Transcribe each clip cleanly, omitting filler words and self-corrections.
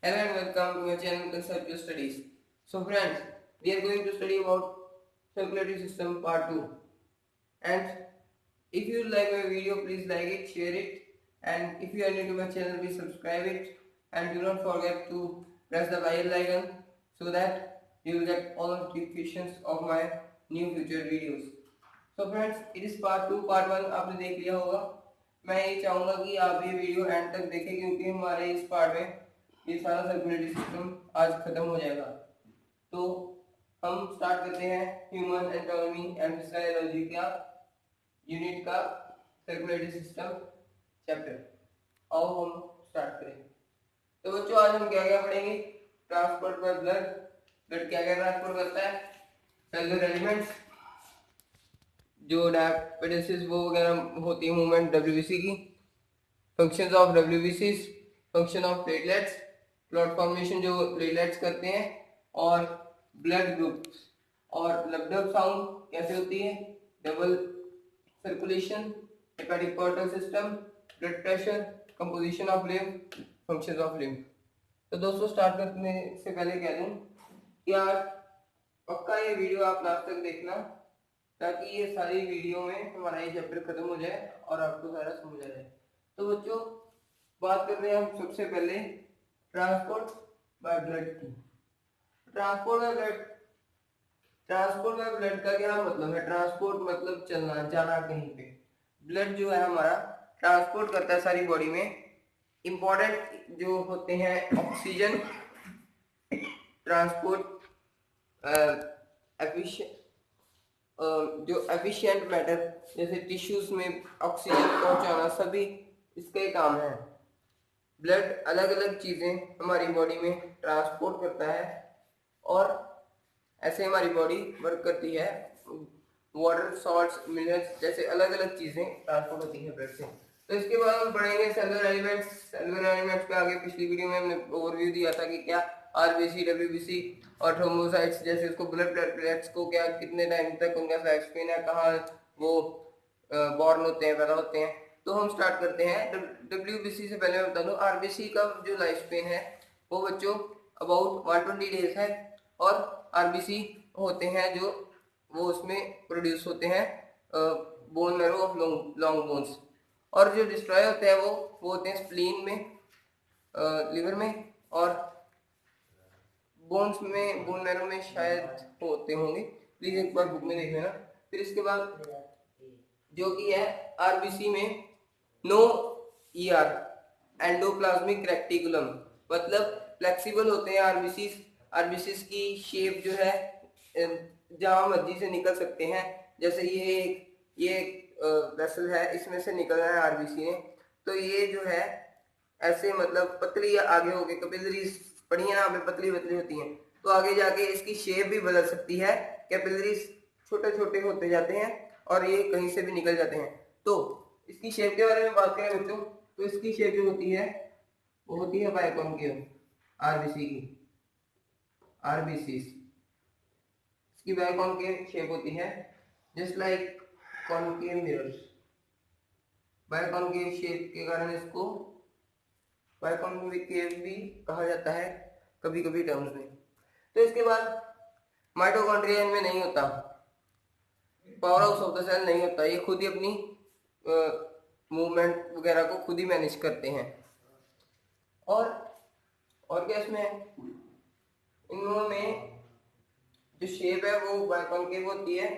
Hello and welcome to my channel Conceptual Studies. So friends, we are going to study about circulatory system part 2. And if you like my video, please like it, share it, and if you are new to my channel, please subscribe it, and do not forget to press the bell icon so that you will get all notifications of my new future videos. So friends, it is part 2. Part 1 आपने देख लिया होगा. मैं ये चाहूँगा कि आप ये वीडियो एंड तक देखें क्योंकि हमारे इस पार्ट में ये सारा सर्कुलेटरी सिस्टम आज खत्म हो जाएगा. तो हम स्टार्ट करते हैं ह्यूमन एनाटॉमी एंड फिजियोलॉजी का यूनिट का सर्कुलेटरी सिस्टम चैप्टर. आओ हम स्टार्ट करें. तो बच्चों आज हम क्या क्या पढ़ेंगे. Transport by blood. ब्लड क्या क्या ट्रांसपोर्ट करता है. सेलुलर एलिमेंट्स जो डायपेटिस वो वगैरह होती है मूवमेंट डब्ल्यूबीसी की. Functions of WBC. Function of platelets. Clot formation जो प्लेटलेट्स करते हैं. और ब्लड ग्रुप्स और लबडब साउंड कैसे होती है. Double circulation. Hepatic portal system. Blood pressure. Composition of lymph. Functions of lymph. तो दोस्तों स्टार्ट करने से पहले कह दूं कि आज पक्का ये वीडियो आप लास्ट तक देखना ताकि ये सारी वीडियो में हमारा ये चैप्टर खत्म हो जाए और आपको सारा समझ आ जाए. तो बच्चों बात करते हैं हम सबसे पहले ट्रांसपोर्ट बाय ब्लड की. ट्रांसपोर्ट बाय ब्लड का क्या मतलब है. ट्रांसपोर्ट मतलब चलना, जाना कहीं पे. ब्लड जो है हमारा ट्रांसपोर्ट करता है सारी बॉडी में. इंपॉर्टेंट जो होते हैं ऑक्सीजन ट्रांसपोर्ट, जो एफिशिएंट मैटर जैसे टिश्यूज में ऑक्सीजन पहुंचाना, सभी इसके काम है. ब्लड अलग अलग चीजें हमारी बॉडी में ट्रांसपोर्ट करता है और ऐसे हमारी बॉडी वर्क करती है. वाटर, सॉल्ट्स, मिनरल्स जैसे अलग अलग चीजें ट्रांसपोर्ट होती है ब्लड से. तो इसके बाद हम पढ़ेंगे सेलुलर एलिमेंट्स. सेलुलर एलिमेंट्स पे आगे पिछली वीडियो में हमने ओवरव्यू दिया था कि क्या आरबीसी, डब्ल्यूबीसी और थ्रोम्बोसाइट्स जैसे उसको ब्लड प्लेटलेट्स को क्या कितने टाइम तक उनका लाइफ स्पेन है, कहाँ वो बॉर्न होते हैं, पैदा होते हैं. तो हम स्टार्ट करते हैं डब्ल्यूबीसी से. पहले मैं बता दूं आरबीसी का जो लाइफ स्पेन है वो बच्चों अबाउट 120 डेज है. और आरबीसी होते हैं जो वो उसमें प्रोड्यूस होते हैं bone marrow of long bones. और जो डिस्ट्रॉय होते हैं वो होते हैं स्प्लीन में, लिवर में और बोन्स में, बोन मैरो में शायद होते होंगे. प्लीज एक बार बुक में देख लेना. फिर इसके बाद जो कि है आरबीसी में नो ईआर, एंडोप्लाज्मिक रेक्टिकुलम, मतलब फ्लेक्सिबल होते हैं आरबीसीस. आरबीसीस की शेप जो है जहां मर्जी से निकल सकते हैं. जैसे ये वेसल है, इसमें से निकल रहा है आरबीसी ने, तो ये जो है ऐसे मतलब पतली आगे होके कैपिलरीज पड़ी है ना, पे पतली पतली होती हैं. तो आगे जाके इसकी शेप भी बदल सकती है. कैपिलरीज छोटे छोटे होते जाते हैं और ये कहीं से भी निकल जाते हैं. तो इसकी शेप के बारे में बात करें बच्चों तो इसकी शेप जो होती है वो होती है बाइकॉन्केव. आरबीसी की आरबीसी इसकी बाइकॉन्केव शेप होती है just like concave mirrors. Biconcave shape के कारण इसको बाइकॉन्केव भी कहा जाता है कभी कभी टर्म्स में. तो इसके बाद माइटोकॉन्ड्रिया इनमें नहीं होता, power house of the cell नहीं होता. ये खुद ही अपनी मूवमेंट वगैरह को खुद ही मैनेज करते हैं. और क्या इसमें इनमें जो शेप है वो बाइकॉन्केव होती है.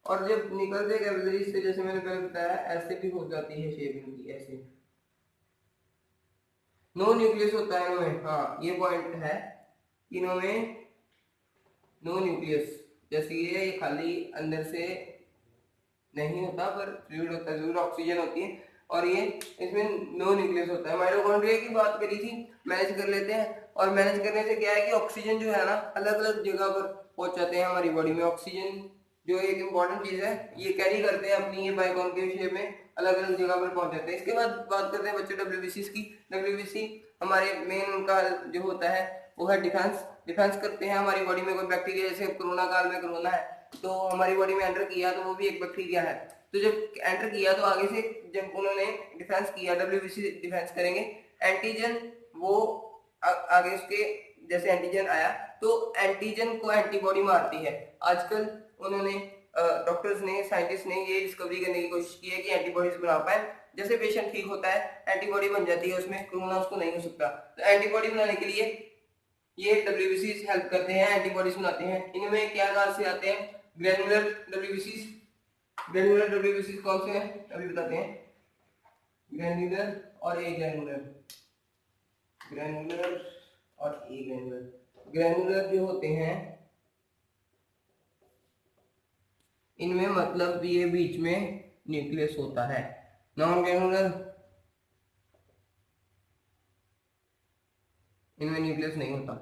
और जब निकलते कैपिलरीज से जैसे मैंने पहले बताया ऐसे भी हो जाती है शेप इनकी ऐसे. नो न्यूक्लियस होता है इनमें. हाँ ये पॉइंट है कि इनमें नो न्यूक्लियस. जैसे ये खाली अंदर से नहीं होता पर फ्लूइड होता है, जरूर ऑक्सीजन होती है. और ये इसमें नो न्यूक्लियस होता है. माइटोकॉन्ड्रिया की बात करी थी, मैनेज कर लेते हैं. और मैनेज करने से क्या है कि ऑक्सीजन जो है ना अलग अलग जगह पर पहुंच जाते हैं हमारी बॉडी में. ऑक्सीजन जो एक इम्पॉर्टेंट चीज है ये कैरी करते हैं अपनी ये बाइकॉन्केव शेप में, अलग अलग जगह पर पहुंच जाते हैं. इसके बाद बात करते हैं बच्चों डब्ल्यूबीसी की. डब्ल्यूबीसी हमारे मेन उनका जो होता है वो है डिफेंस करते हैं हमारी बॉडी में. कोई बैक्टीरिया जैसे कोरोना काल में कोरोना है तो हमारी बॉडी में एंटर किया तो वो भी एक बैक्टीरिया है. तो जब एंटर किया तो आगे से जब उन्होंने डिफेंस किया, डब्ल्यूबीसी डिफेंस करेंगे. एंटीजन वो आगे उसके जैसे एंटीजन आया तो एंटीजन को एंटीबॉडी मारती है। आजकल उन्होंने डॉक्टर्स ने, साइंटिस्ट ने ये डिस्कवरी करने की कोशिश की है कि एंटीबॉडीज बना पाए। जैसे पेशेंट ठीक होता है एंटीबॉडी बन जाती है, उसमें कोरोना उसको नहीं हो सकता। तो एंटीबॉडी बनाने के लिए ये डब्ल्यूबीसीज हेल्प करते हैं, एंटीबॉडीज बनाते हैं। इनमें क्या कहाँ से आते हैं? ग्रेनुलर डब्ल्यूबीसीज। ग्रेनुलर डब्ल्यूबीसीज कौन से हैं अभी बताते हैं। ग्रेनुलर और ए ग्रेनुलर, ग्रेनुलर और ए ग्रेनुलर। ग्रेनुलर जो होते हैं इनमें मतलब ये बीच में न्यूक्लियस होता है। नॉन ग्रेनुलर इनमें न्यूक्लियस नहीं होता।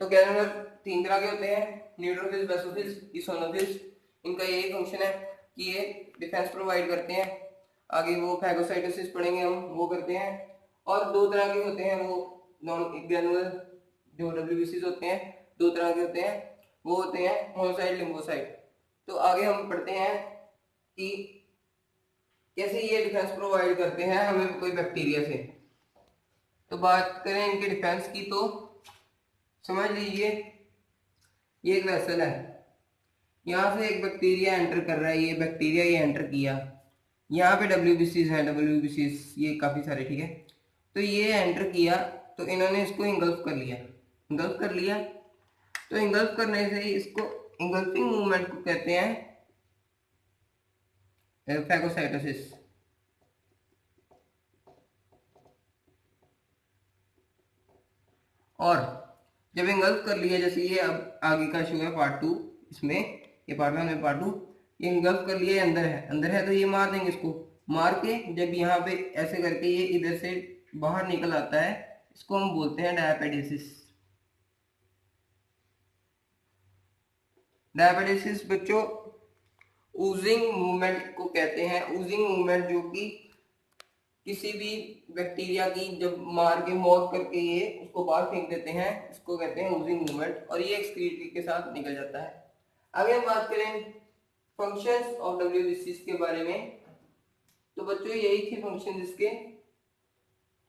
तो ग्रेनुलर 3 तरह के होते हैं, न्यूट्रोफिल्स, बेसोफिल्स, इओसिनोफिल्स। इनका यही फंक्शन है कि ये डिफेंस प्रोवाइड करते हैं। आगे वो फैगोसाइटोसिस पढ़ेंगे हम, वो करते हैं। और 2 तरह के होते हैं वो नॉन ग्रेनुलर जो डब्ल्यूबीसीज होते हैं, 2 तरह के होते हैं। वो होते हैं मोनोसाइट, लिम्फोसाइट। तो आगे हम पढ़ते हैं कि कैसे ये डिफेंस प्रोवाइड करते हैं हमें कोई बैक्टीरिया से। तो बात करें इनके डिफेंस की तो समझ लीजिए ये एक वेसल है, यहाँ से एक बैक्टीरिया एंटर कर रहा है, ये बैक्टीरिया ये एंटर किया, यहाँ पे डब्ल्यूबीसीज हैं, डब्ल्यूबीसीज ये काफ़ी सारे, ठीक है। तो ये एंटर किया तो इन्होंने इसको इंगल्फ कर लिया, इंगल्फ कर लिया। तो इंगल्फ करने से ही इसको इंगल्फिंग मूवमेंट को कहते हैं फैगोसाइटोसिस। और जब इंगल्फ कर लिया, जैसे ये अब आगे का शो है पार्ट 2, इसमें ये पार्ट 1 में पार्ट 2, ये इंगल्फ कर लिया, अंदर है, अंदर है तो ये मार देंगे इसको। मार के जब यहाँ पे ऐसे करके ये इधर से बाहर निकल आता है, इसको हम बोलते हैं डायपेडेसिस। डायपेडेसिस बच्चों ऊजिंग मूवमेंट को कहते हैं। ऊजिंग मूवमेंट जो कि किसी भी बैक्टीरिया की जब मार के मौत करके ये उसको बाहर फेंक देते हैं, इसको कहते हैं ऊजिंग मूवमेंट, और ये एक्सक्रीट के साथ निकल जाता है। आगे हम बात करें फंक्शंस ऑफ डब्ल्यूबीसीज के बारे में, तो बच्चों यही थे फंक्शन जिसके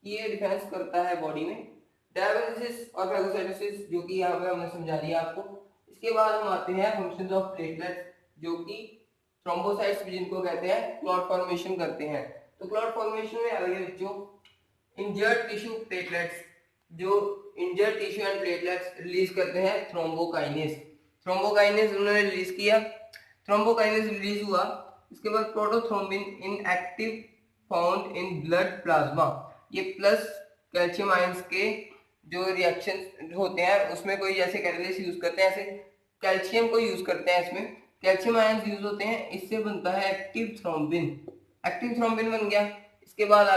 ये डिफेंस करता है बॉडी में। डायपेडेसिस और फैगोसाइटोसिस जो कि यहाँ पे हमने समझा दिया आपको। इसके बाद हम आते हैं फंक्शंस ऑफ प्लेटलेट्स, जो कि थ्रोम्बोसाइट्स जिनको कहते हैं क्लॉट फॉर्मेशन करते हैं। तो क्लॉट फॉर्मेशन में आ गए बच्चों इंजर्ड टिश्यू प्लेटलेट्स, जो injured tissue and platelets release करते हैं थ्रोम्बोकाइनेस। थ्रोम्बोकाइनेस उन्होंने रिलीज किया, थ्रोम्बोकाइनेस रिलीज हुआ। इसके बाद prothrombin inactive found in blood plasma, ये प्लस कैल्शियम आयंस के जो रिएक्शन होते हैं उसमें कोई जैसे कैटालिस्ट यूज करते हैं, ऐसे कैल्शियम को यूज करते हैं, इसमें कैल्शियम आयंस यूज होते हैं, इससे बनता है एक्टिव थ्रोम्बिन। एक्टिव थ्रोम्बिन बन गया। इसके बाद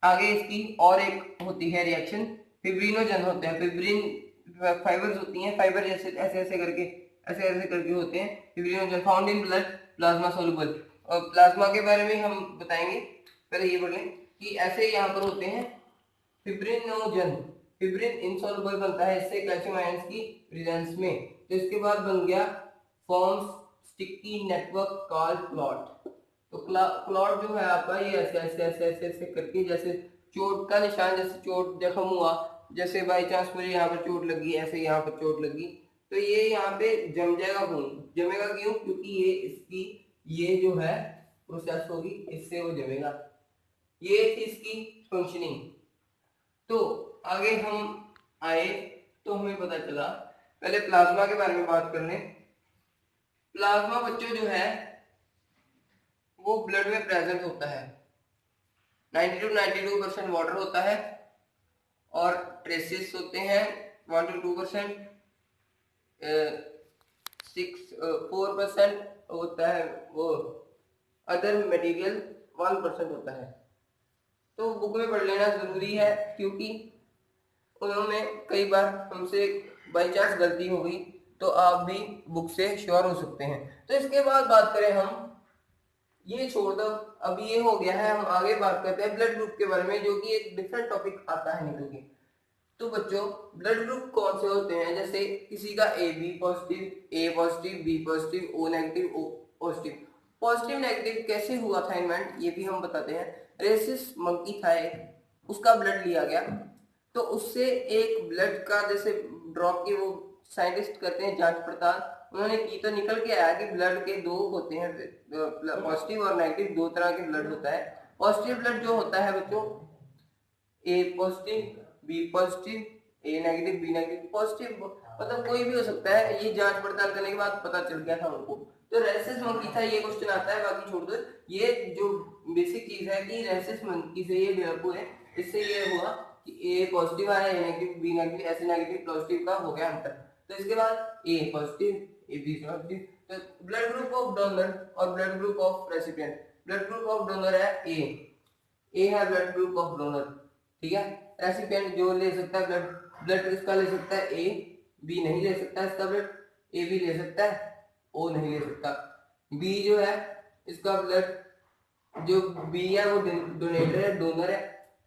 आगे इसकी और एक होती है रिएक्शन, फिब्रिनोजन होते हैं, फिब्रिन फाइबर्स होती हैं, फाइबर जैसे ऐसे ऐसे करके होते हैं fibrinogen found in blood plasma soluble. और प्लाज्मा के बारे में हम बताएंगे, पहले ये बोलें कि ऐसे यहाँ पर होते हैं फिब्रिनोजन, फिब्रिन इनसॉल्युबल बनता है इससे कैल्शियम आयंस की प्रेजेंस में। तो इसके बाद बन गया forms sticky network called clot. तो क्लॉट जो है आपका ये ऐसे ऐसे ऐसे ऐसे ऐसे करके, जैसे चोट का निशान, जैसे चोट जख्म हुआ, जैसे बाई चांस मुझे यहाँ पर चोट लगी, ऐसे यहाँ पर चोट लगी, तो ये यहाँ पे जम जाएगा खून। जमेगा क्यों? क्योंकि ये इसकी ये जो है प्रोसेस होगी, इससे वो जमेगा। ये थी इसकी फंक्शनिंग। तो आगे हम आए तो हमें पता चला, पहले प्लाज्मा के बारे में बात कर लें। प्लाज्मा बच्चों जो है वो ब्लड में प्रेजेंट होता है, 92% वाटर होता है, और ट्रेसेस होते हैं 1 to 2%, 4% होता है वो अदर मटेरियल, 1% होता है। तो बुक में पढ़ लेना जरूरी है, क्योंकि उन्होंने कई बार हमसे बाई चांस गलती हो गई तो आप भी बुक से श्योर हो सकते हैं। तो इसके बाद बात करें हम, ये छोड़ दो, अभी ये हो गया है, हम आगे बात करते हैं ब्लड ग्रुप के बारे में, जो कि एक डिफरेंट टॉपिक आता है निकल के। तो बच्चों ब्लड ग्रुप कौन से होते हैं? जैसे किसी का A B positive, A positive, B positive, O negative, O positive. Positive negative कैसे हुआ था इन्वेंट, ये भी हम बताते हैं। रेसिस मंकी था एक, उसका ब्लड लिया गया, तो उससे एक ब्लड का जैसे ड्रॉप की वो साइंटिस्ट करते हैं जांच पड़ताल, उन्होंने की तो निकल के आया कि ब्लड के दो होते हैं, पॉजिटिव और नेगेटिव, दो तरह के ब्लड होता है। पॉजिटिव ब्लड जो होता है बच्चों, ए पॉजिटिव, बी पॉजिटिव, ए नेगेटिव, बी नेगेटिव, पॉजिटिव मतलब कोई भी हो सकता है। ये जांच पड़ताल करने के बाद पता चल गया था उनको। तो रेसिस मंकी था, ये क्वेश्चन आता है, बाकी छोड़ दो। ये जो बेसिक चीज है कि रेसिस मंकी से ये डेवलप हुए, इससे ये हुआ कि ए पॉजिटिव आया, ए नेगेटिव, बी नेगेटिव, ऐसे नेगेटिव पॉजिटिव का हो गया अंतर। तो इसके बाद ए पॉजिटिव, ए बी पॉजिटिव। तो ब्लड ग्रुप ऑफ डोनर और blood group of recipient. Blood group of donor है ए है ब्लड ग्रुप ऑफ डोनर, ठीक है। रेसिपिएंट जो ले सकता है ब्लड, ब्लड इसका ले सकता है ए, बी नहीं ले सकता इसका ब्लड, ए भी ले सकता है, ओ नहीं ले सकता। बी जो है इसका ब्लड, जो बी है वो डोनेटर है, डोनर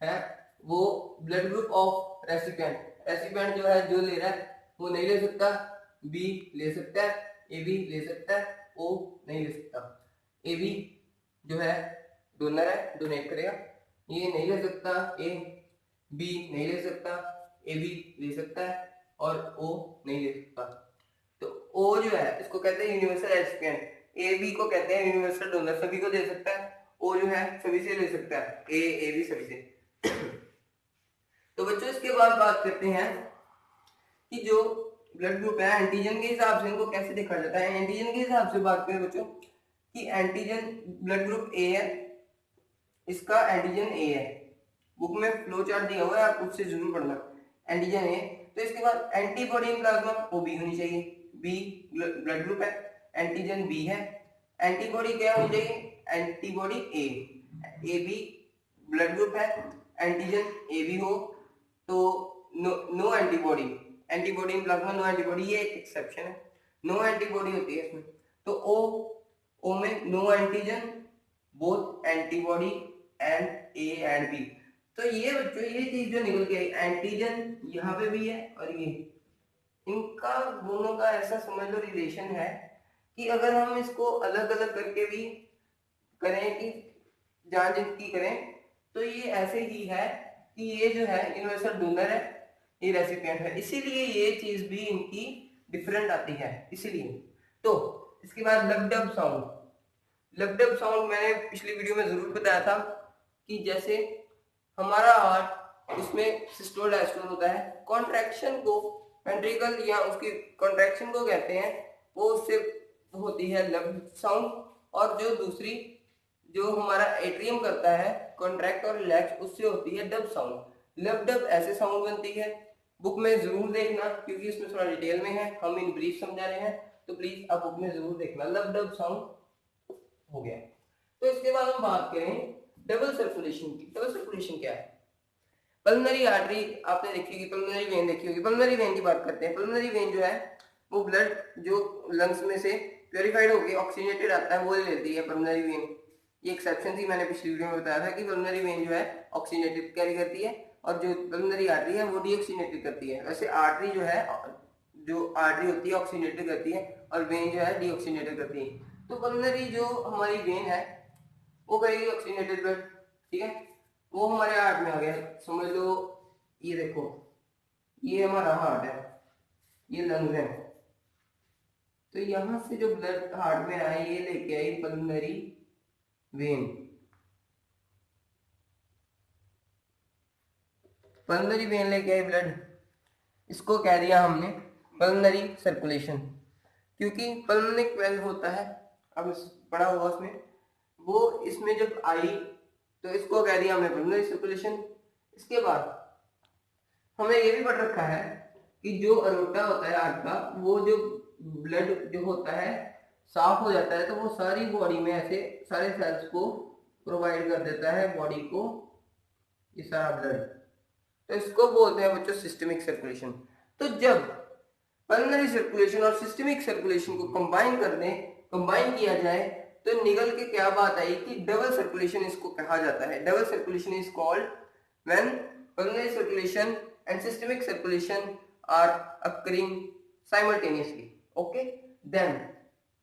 है वो blood group of recipient. Recipient जो है जो ले रहा है वो नहीं ले सकता, बी ले सकता है, ए बी ले सकता है, ओ नहीं ले सकता। ए बी जो है डोनर है, डोनेट करेगा, ये नहीं ले सकता, ए बी नहीं ले सकता, ए बी ले सकता है और ओ नहीं ले सकता। तो ओ जो है इसको कहते हैं यूनिवर्सल रेसिपिएंट, ए बी को कहते हैं यूनिवर्सल डोनर, सभी को दे सकता है। ओ जो है सभी से ले सकता है, ए बी सभी से। तो बच्चों इसके बाद बात करते हैं कि जो ब्लड ग्रुप है एंटीजन के हिसाब से इनको कैसे देखा जाता है। एंटीजन के हिसाब से बात करें बच्चों कि एंटीजन ब्लड ग्रुप ए है, इसका एंटीजन ए है, बुक में फ्लो चार्ट दिया हुआ है, आप उससे जरूर पढ़ना। एंटीजन ए, तो इसके बाद एंटीबॉडी इन प्लाज्मा वो बी होनी चाहिए, बी ब्लड ग्रुप है, एंटीजन बी है। एंटीबॉडी क्या होनी चाहिए, antibody A B blood group है, एंटीजन ए बी हो तो no antibody, antibody in plasma no antibody, ये एक एक्सेप्शन है, नो एंटीबॉडी होती है इसमें। तो ओ में no antigen, both antibody and A and B. तो ये बच्चों ये चीज जो निकल के आई, एंटीजन यहाँ पे भी है और ये, इनका दोनों का ऐसा समझ लो रिलेशन है कि अगर हम इसको अलग अलग करके भी करें कि जांच इनकी करें तो ये ऐसे ही है कि ये जो है यूनिवर्सल डोनर है, ये रेसिपिएंट है, इसीलिए ये चीज भी इनकी डिफरेंट आती है इसीलिए। तो इसके बाद लबडब साउंड। लबडब साउंड मैंने पिछली वीडियो में जरूर बताया था कि जैसे हमारा हार्ट, उसमें सिस्टोल डायस्टोल होता है, कॉन्ट्रैक्शन को वेंट्रिकल या उसकी कॉन्ट्रैक्शन को कहते हैं, वो उससे होती है लब साउंड। और जो दूसरी जो हमारा एट्रियम करता है कॉन्ट्रैक्ट और रिलैक्स, उससे होती है डब साउंड। लब डब ऐसे साउंड बनती है, बुक में जरूर देखना क्योंकि इसमें थोड़ा डिटेल में है, हम इन ब्रीफ समझा रहे हैं, तो प्लीज आप बुक में जरूर देखना। लब डब साउंड हो गया। तो इसके बाद हम बात करें डबल सर्कुलेशन की। डबल सर्कुलेशन क्या है? पल्मोनरी आर्टरी आपने देखी होगी, पल्मोनरी वेन देखी होगी। पल्मोनरी वेन की बात करते हैं। पल्मोनरी वेन जो है वो ब्लड जो लंग्स में से प्योरीफाइड होकर ऑक्सीजनेटेड आता है वो लेती है पल्मोनरी वेन। ये एक्सेप्शन थी, मैंने पिछली वीडियो में बताया था कि पल्मोनरी वेन जो है ऑक्सीजनेटेड कैरी करती है और जो पल्मोनरी आर्टरी है वो डीऑक्सीजनेटेड करती है। वैसे आर्टरी जो है, जो आर्टरी होती है ऑक्सीजनेटेड करती है और वेन जो है डीऑक्सीजनेटेड करती है। तो पल्मोनरी जो हमारी वेन है वो करेगी ऑक्सीजनेटेड ब्लड, ठीक है, वो हमारे हार्ट में आ गया। समझ लो ये देखो, ये हमारा हार्ट है, ये लंग्स है, तो यहां से जो ब्लड हार्ट में आए ये लेके आई पल्मोनरी वेन। पल्मोनरी वेन लेके आई ब्लड, इसको कह दिया हमने पल्मोनरी सर्कुलेशन, क्योंकि पल्मोनरी वेल्व होता है, अब पढ़ा होगा उसमें, वो इसमें जब आई तो इसको कह दिया हमने पल्मोनरी सर्कुलेशन। इसके बाद हमें ये भी पढ़ रखा है कि जो अरोटा होता है हार्ट का, वो जो ब्लड जो होता है साफ हो जाता है तो वो सारी बॉडी में ऐसे सारे सेल्स को प्रोवाइड कर देता है बॉडी को ये सारा ब्लड। तो इसको बोलते हैं बच्चों सिस्टमिक सर्कुलेशन। तो जब पल्मोनरी सर्कुलेशन और सिस्टमिक सर्कुलेशन को कंबाइन किया जाए तो निकल के क्या बात आई कि डबल सर्कुलेशन इसको कहा जाता है। Double circulation is called when pulmonary circulation and systemic circulation are occurring simultaneously. Okay, then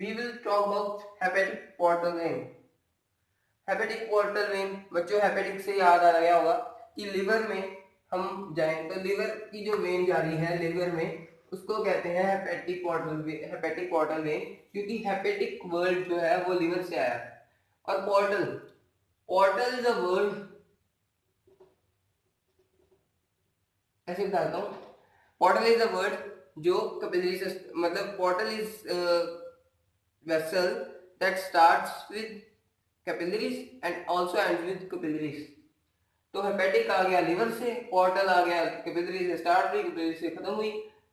we will talk about hepatic portal vein. hepatic portal vein बच्चों hepatic से याद आ गया होगा कि लिवर में हम जाएं तो लिवर की जो वेन जा रही है लिवर में, उसको कहते हैं हेपेटिक पोर्टल वेन, क्योंकि हेपेटिक वर्ड जो है वो लिवर से आया। और portal, portal is a word, ऐसे बताता हूँ, पोर्टल इज अ वर्ड जो कैपिलरी सिस्टम, मतलब portal is vessel that starts with capillaries and also ends with capillaries। तो हेपेटिक आ गया लिवर से, पोर्टल आ गया कैपिलरी से स्टार्ट हुई, कैपिलरी से खत्म हुई।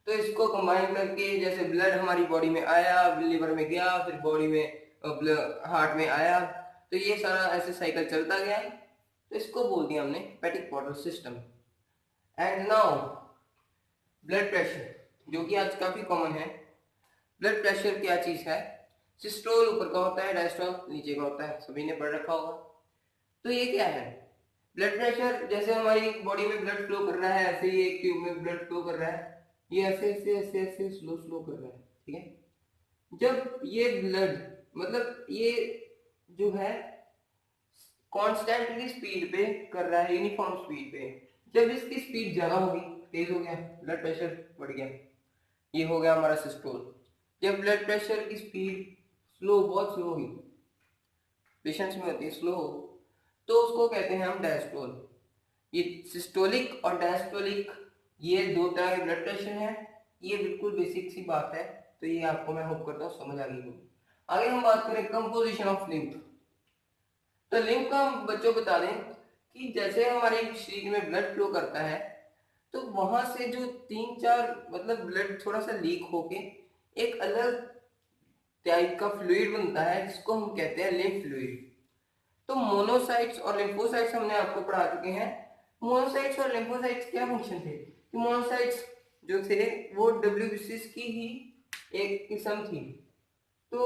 तो इसको कंबाइन करके जैसे ब्लड हमारी बॉडी में आया, लिवर में गया, फिर बॉडी में हार्ट में आया, तो ये सारा ऐसे साइकिल चलता गया, तो इसको बोल दिया हमने hepatic portal system. And now blood pressure, जो कि आज काफी कॉमन है। ब्लड प्रेशर क्या चीज है? सिस्टोल ऊपर का होता है, डायस्टोल नीचे का होता है, सभी ने पढ़ रखा होगा। तो ये क्या है? ब्लड प्रेशर, जैसे हमारी बॉडी में ब्लड फ्लो कर रहा है, ऐसे ही एक ट्यूब में ब्लड फ्लो कर रहा है, ये ऐसे ऐसे ऐसे ऐसे स्लो स्लो कर रहा है, ठीक है। जब ये ब्लड, मतलब ये जो है कॉन्स्टेंटली स्पीड पे कर रहा है, यूनिफॉर्म स्पीड पे, जब इसकी स्पीड ज्यादा होगी, तेज हो गया, ब्लड प्रेशर बढ़ गया, ये हो गया हमारा सिस्टोल। जब ब्लड प्रेशर की स्पीड स्लो, बहुत स्लो होगी, पेशेंट्स में होती है स्लो, तो उसको कहते हैं हम डायस्टोल। ये सिस्टोलिक और डायस्टोलिक, ये दो तरह के ब्लड प्रेशर हैं। ये बिल्कुल बेसिक सी बात है, तो ये आपको मैं होप करता हूँ समझ आ गई होगी। आगे हम बात करें कंपोजिशन ऑफ लिम्फ। तो लिम्फ का हम बच्चों बता दें कि जैसे हमारे शरीर में ब्लड फ्लो करता है, तो वहां से जो 3-4 मतलब ब्लड थोड़ा सा लीक होके एक अलग टाइप का फ्लूइड बनता है, जिसको हम कहते हैं लिम्फ फ्लूइड। तो मोनोसाइट्स और लिम्फोसाइट्स हमने आपको पढ़ा चुके हैं। मोनोसाइट्स और लिम्फोसाइट्स क्या फंक्शन थे? कि मोनोसाइट्स जो थे वो डब्ल्यूबीसीज की ही एक किस्म थी, तो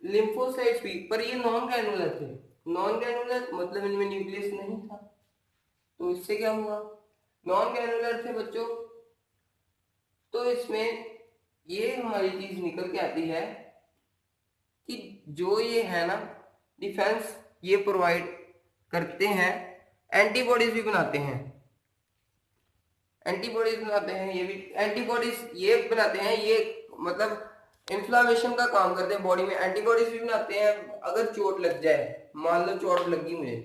लिम्फोसाइट्स भी, पर ये नॉन ग्रैनुलर थे। नॉन ग्रैनुलर मतलब इनमें न्यूक्लियस नहीं था, तो इससे क्या हुआ? नॉन ग्रैनुलर थे बच्चों, तो इसमें ये हमारी चीज निकल के आती है कि जो ये है ना डिफेंस, ये प्रोवाइड करते हैं, एंटीबॉडीज भी बनाते हैं, एंटीबॉडीज बनाते हैं, ये भी एंटीबॉडीज ये बनाते हैं, ये मतलब इन्फ्लामेशन का काम करते हैं बॉडी में। एंटीबॉडीज भी बनाते हैं, अगर चोट लग जाए, मान लो चोट लगी मुझे,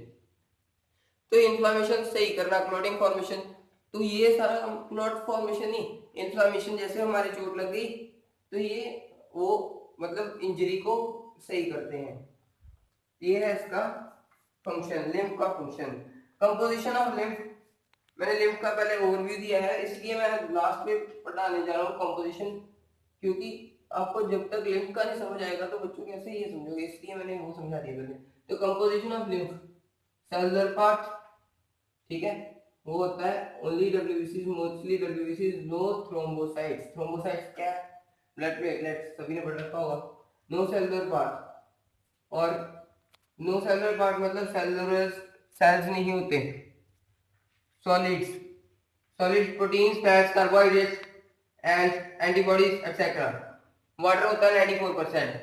तो इन्फ्लामेशन सही करना, क्लॉटिंग फॉर्मेशन, तो ये सारा क्लॉट फॉर्मेशन ही इन्फ्लामेशन, जैसे हमारी चोट लग गई तो ये वो मतलब इंजरी को सही करते हैं। ये है इसका फंक्शन, लिम्फ का फंक्शन। कंपोजिशन ऑफ लिम्फ, मैंने लिम्फ का पहले ओवरव्यू दिया है, इसलिए मैं लास्ट में पढ़ाने जा रहा हूँ कंपोजिशन, क्योंकि आपको जब तक लिम्फ का नहीं समझ आएगा तो बच्चों कैसे ये समझोगे, इसलिए मैंने वो समझा दिया पहले। तो composition of lymph, cellular part, ठीक है, वो होता है only डब्ल्यूबीसीज, mostly डब्ल्यूबीसीज, no thrombocytes. Thrombocytes क्या है? ब्लड प्लेटलेट्स, सभी ने पढ़ रखा होगा। नो सेलुलर पार्ट, और नो सेलुलर पार्ट मतलब सेलुलर सेल्स नहीं होते, solids, solid proteins, fats, carbohydrates and antibodies etcetera. Water होता है 94%।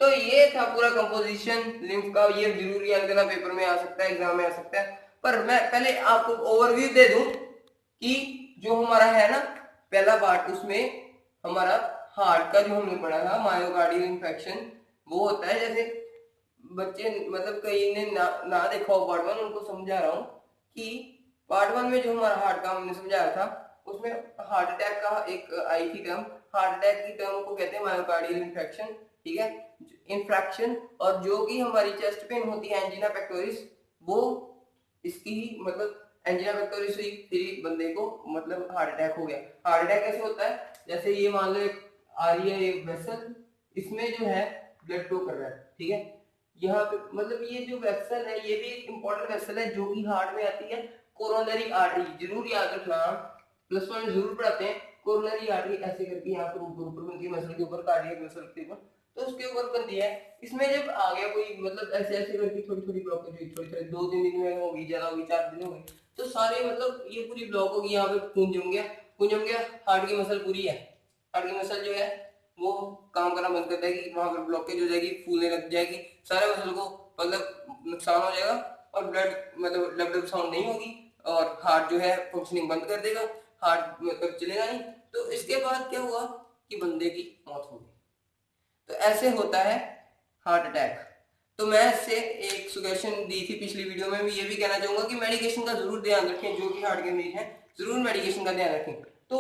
तो ये था पूरा कंपोजिशन लिम्फ का। ये जरूरी अगला पेपर में आ सकता है, एग्जाम में आ सकता है, पर मैं पहले आपको ओवरव्यू दे दूं कि जो हमारा है ना पहला पार्ट, उसमें हमारा हार्ट का जो हमने पढ़ा था मायोकार्डियल इंफेक्शन, वो होता है, जैसे बच्चे मतलब कई ने ना देखा हो पार्ट 1, उनको समझा रहा हूँ कि पार्ट 1 में जो हमारा हार्ट का हमने समझाया था, उसमें हार्ट अटैक का एक आई थी टर्म, हार्ट अटैक की टर्म को कहते हैं मायोकार्डियल इंफेक्शन, ठीक है, इंफ्रैक्शन। और जो कि हमारी चेस्ट पेन होती है एंजिना पेक्टोरिस, वो इसकी ही मतलब एंजिना पेक्टोरिस हुई, फिर बंदे को मतलब हार्ट अटैक हो गया। हार्ट अटैक कैसे होता है? जैसे ये मान लो एक आ रही है एक वेसल, इसमें जो है ब्लड फ्लो कर रहा है, ठीक है, यहाँ पे मतलब ये जो वेसल है ये भी एक इंपॉर्टेंट वेसल है जो कि हार्ट में आती है, कोरोनरी आर्टरी। जरूर याद रखना, प्लस वन जरूर पढ़ाते हैं। कोरोनरी आर्टरी ऐसे करके यहाँ पर ऊपर ऊपर बनती है मसल के ऊपर, कार्डियक मसल के ऊपर, तो उसके ऊपर बनती है। इसमें जब आ गया कोई मतलब ऐसे ऐसे करके थोड़ी थोड़ी ब्लॉकेज हुई, थोड़ी थोड़ी 2-3 दिन में होगी, ज्यादा होगी 4 दिन हो गए, तो सारे मतलब ये पूरी ब्लॉक होगी, यहाँ पे खून जम गया, खून जम गया, हार्ट की मसल पूरी है, हार्ट की मसल जो है वो काम करना बंद कर देगी, वहां पर ब्लॉकेज हो जाएगी, फूलने लग जाएगी, सारे मसल को मतलब नुकसान हो जाएगा, और ब्लड मतलब ब्लड साउंड नहीं होगी, और हार्ट जो है फंक्शनिंग बंद कर देगा, हार्ट मतलब चलेगा नहीं। तो इसके बाद क्या हुआ कि बंदे की मौत हो गई। तो ऐसे होता है हार्ट अटैक। तो मैं इससे एक सजेशन दी थी पिछली वीडियो में, ये भी कहना चाहूंगा कि मेडिकेशन का जरूर ध्यान रखें, जो कि हार्ट के मरीज हैं जरूर मेडिकेशन का ध्यान रखें। तो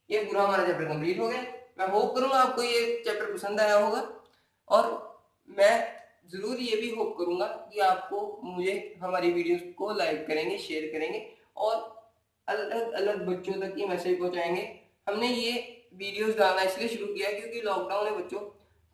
ये पूरा हमारा चैप्टर कंप्लीट हो गया। मैं होप करूंगा आपको ये चैप्टर पसंद आया होगा, और मैं जरूर ये भी होप करूंगा कि आपको मुझे हमारी वीडियोस को लाइक करेंगे, शेयर करेंगे और अलग अलग बच्चों तक ये मैसेज पहुंचाएंगे। हमने ये वीडियोस डालना इसलिए शुरू किया क्योंकि लॉकडाउन है बच्चों,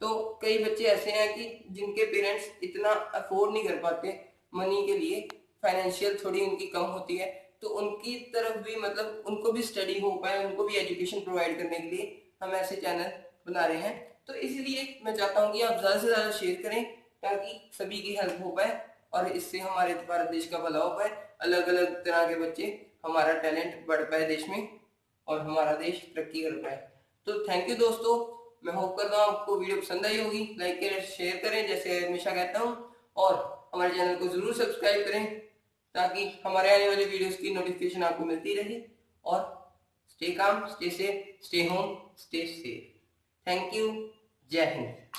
तो कई बच्चे ऐसे हैं कि जिनके पेरेंट्स इतना अफोर्ड नहीं कर पाते मनी के लिए, फाइनेंशियल थोड़ी उनकी कम होती है, तो उनकी तरफ भी मतलब उनको भी स्टडी हो पाए, उनको भी एजुकेशन प्रोवाइड करने के लिए हम ऐसे चैनल बना रहे हैं। तो इसलिए मैं चाहता हूँ कि आप ज़्यादा से ज़्यादा शेयर करें ताकि सभी की हेल्प हो पाए और इससे हमारे भारत देश का भला हो पाए, अलग अलग तरह के बच्चे, हमारा टैलेंट बढ़ पाए देश में और हमारा देश तरक्की कर पाए। तो थैंक यू दोस्तों, मैं होप करता हूँ आपको वीडियो पसंद आई होगी। लाइक करें, शेयर करें जैसे हमेशा कहता हूँ, और हमारे चैनल को जरूर सब्सक्राइब करें ताकि हमारे आने वाली वीडियोस की नोटिफिकेशन आपको मिलती रहे। और stay calm, stay safe, stay home, stay safe. Thank you. जय हिंद।